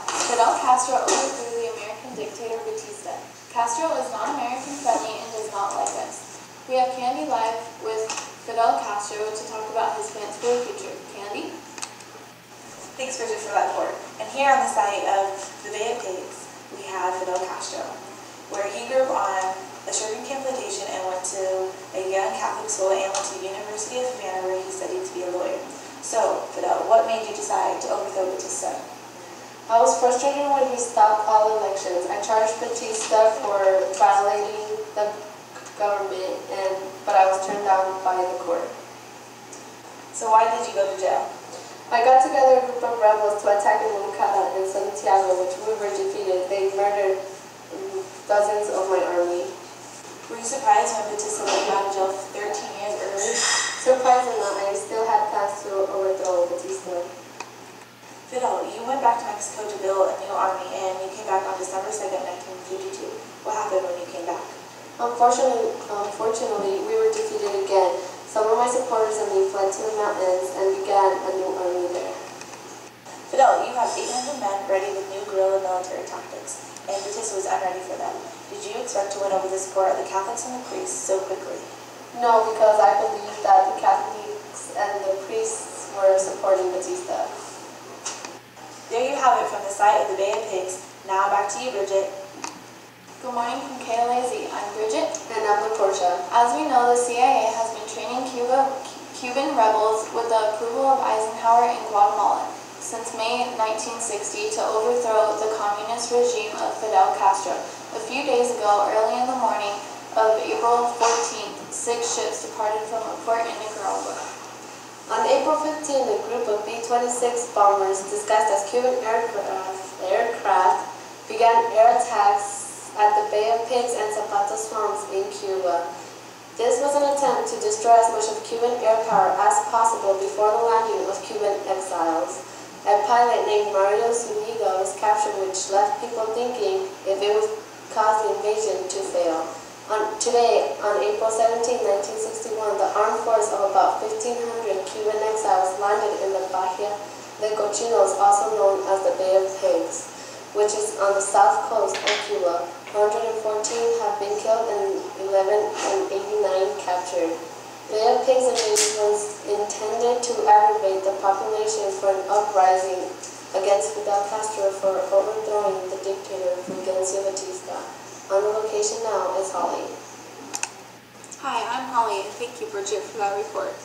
Fidel Castro overthrew the American dictator Batista. Castro is not American friendly and does not like us. We have Candy live with Fidel Castro to talk about his plans for the future. Candy? Thanks, Bridget, for that report. And here on the site of the Bay of Pigs, we have Fidel Castro, where he grew up on a sugarcane plantation and went to a young Catholic school and went to the University of Havana, where he studied to be a lawyer. So, Fidel, what made you decide to overthrow Batista? I was frustrated when he stopped all elections. I charged Batista for violating the government, but I was turned down by the court. So why did you go to jail? I got together a group of rebels to attack in Moncada and Santiago, which we were defeated. They murdered dozens of my army. Were you surprised when Batista let you out of jail 13 years early? Surprised or not, I still had plans to overthrow Batista. Fidel, you went back to Mexico to build a new army, and you came back on December 2nd, 1952. What happened when you came back? Unfortunately, we were defeated again. Some of my supporters and me fled to the mountains and began a new army there. Fidel, you have 800 men ready with new guerrilla military tactics, and Batista was unready for them. Did you expect to win over the support of the Catholics and the priests so quickly? No, because I believe that the Catholics and the priests were supporting Batista. There you have it from the site of the Bay of Pigs. Now back to you, Bridget. Good morning from KLAZ. I'm Bridget. And I'm Portia. As we know, the CIA has been training Cuban rebels with the approval of Eisenhower in Guatemala since May 1960 to overthrow the communist regime of Fidel Castro. A few days ago, early in the morning of April 14th, 6 ships departed from a port in Nicaragua. On April 15, a group of B-26 bombers disguised as Cuban aircraft began air attacks at the Bay of Pigs and Zapata swamps in Cuba. This was an attempt to destroy as much of Cuban air power as possible before the landing of Cuban exiles. A pilot named Mario Zuniga was captured, which left people thinking if it would cause the invasion to fail. Today, on April 17, 1961, the armed force of about 1,500 Cuban exiles landed in the Bahia de Cochinos, also known as the Bay of Pigs, which is on the south coast of Cuba. 114 have been killed and 1189 captured. Bay of Pigs invasion was intended to aggravate the population for an uprising against Fidel Castro for overthrowing the dictator Fulgencio Batista. On the location now is Holly. Hi, I'm Holly, and thank you, Bridget, for that report.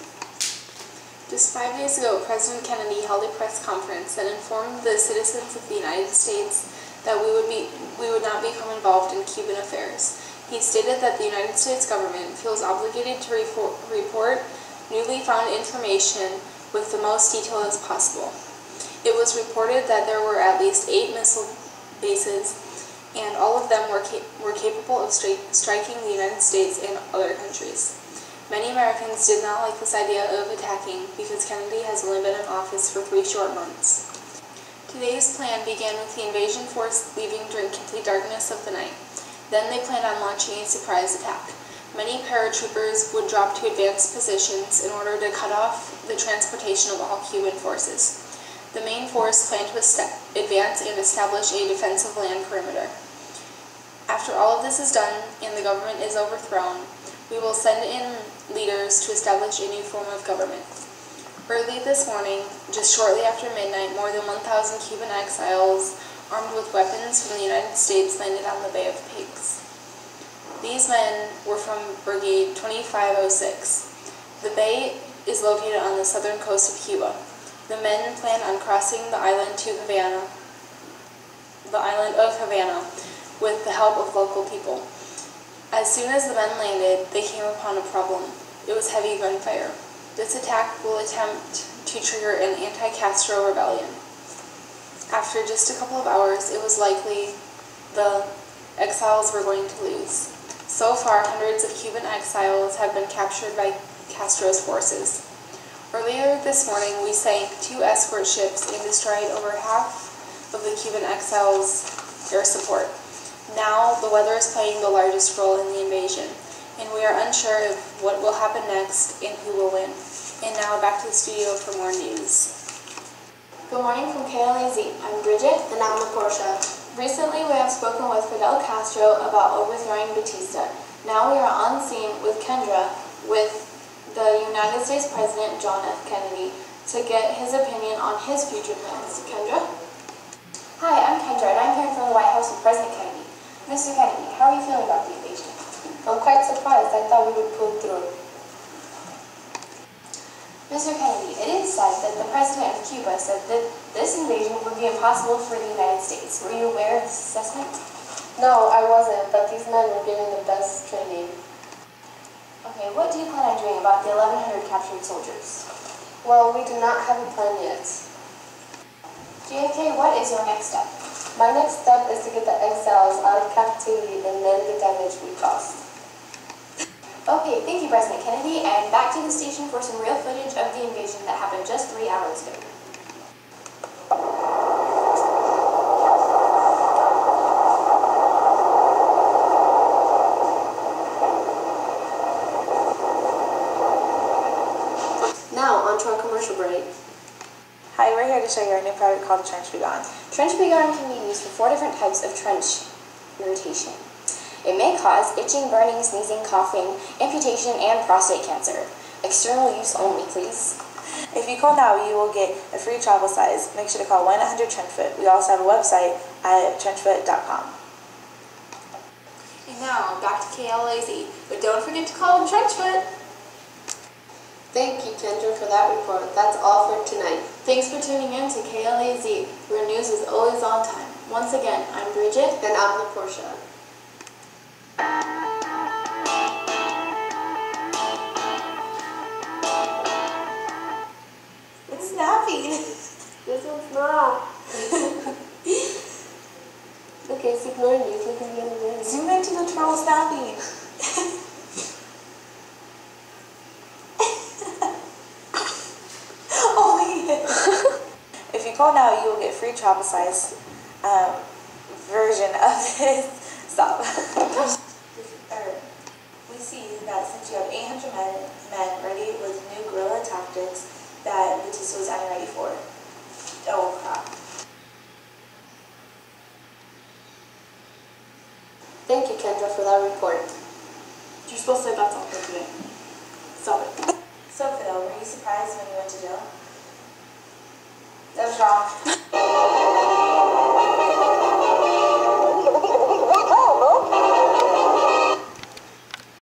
Just 5 days ago, President Kennedy held a press conference that informed the citizens of the United States that we would not become involved in Cuban affairs. He stated that the United States government feels obligated to report newly found information with the most detail as possible. It was reported that there were at least 8 missile bases, and all of them were capable of striking the United States and other countries. Many Americans did not like this idea of attacking because Kennedy has only been in office for 3 short months. Today's plan began with the invasion force leaving during complete darkness of the night. Then they planned on launching a surprise attack. Many paratroopers would drop to advanced positions in order to cut off the transportation of all Cuban forces. The main force planned to advance and establish a defensive land perimeter. After all of this is done and the government is overthrown, we will send in leaders to establish a new form of government. Early this morning, just shortly after midnight, more than 1,000 Cuban exiles armed with weapons from the United States landed on the Bay of Pigs. These men were from Brigade 2506. The bay is located on the southern coast of Cuba. The men plan on crossing the island of Havana, with the help of local people. As soon as the men landed, they came upon a problem. It was heavy gunfire. This attack will attempt to trigger an anti-Castro rebellion. After just a couple of hours, it was likely the exiles were going to lose. So far, hundreds of Cuban exiles have been captured by Castro's forces. Earlier this morning, we sank 2 escort ships and destroyed over half of the Cuban exiles' air support. Now, the weather is playing the largest role in the invasion, and we are unsure of what will happen next and who will win. And now, back to the studio for more news. Good morning from KLAZ. I'm Bridget. And Alma Portia. Recently, we have spoken with Fidel Castro about overthrowing Batista. Now we are on scene with Kendra with the United States President John F. Kennedy to get his opinion on his future plans. Kendra? Hi, I'm Kendra, and I'm here from the White House with President Kennedy. Mr. Kennedy, how are you feeling about the invasion? I'm quite surprised. I thought we would pull through. Mr. Kennedy, it is said that the President of Cuba said that this invasion would be impossible for the United States. Were you aware of this assessment? No, I wasn't, but these men were given the best training. Okay, what do you plan on doing about the 1,100 captured soldiers? Well, we do not have a plan yet. JFK, what is your next step? My next step is to get the exiles out of captivity and mend the damage we caused. Okay, thank you, President Kennedy, and back to the station for some real footage of the invasion that happened just 3 hours ago. Now, on to our commercial break. Hi, we're here to show you our new product called Trench Begon. Trench Begon can be used for 4 different types of trench irritation. It may cause itching, burning, sneezing, coughing, amputation, and prostate cancer. External use only, please. If you call now, you will get a free travel size. Make sure to call 1-800-TRENCHFOOT. We also have a website at trenchfoot.com. And now, back to KLAZ. But don't forget to call them Trenchfoot. Thank you, Kendra, for that report. That's all for tonight. Thanks for tuning in to KLAZ, where news is always on time. Once again, I'm Bridget. And I'm the Portia. It's snapping. This one's not. Okay, it's ignoring you. It's looking the other way. Zoom into the troll snapping. If you call now, you will get free travel size version of this. Stop. We see that since you have 800 men ready with new guerrilla tactics that Batista was unready for. Oh crap. Thank you, Kendra, for that report. You're supposed to say that's all for today. Stop it. So Fidel, were you surprised when you went to jail? That was wrong.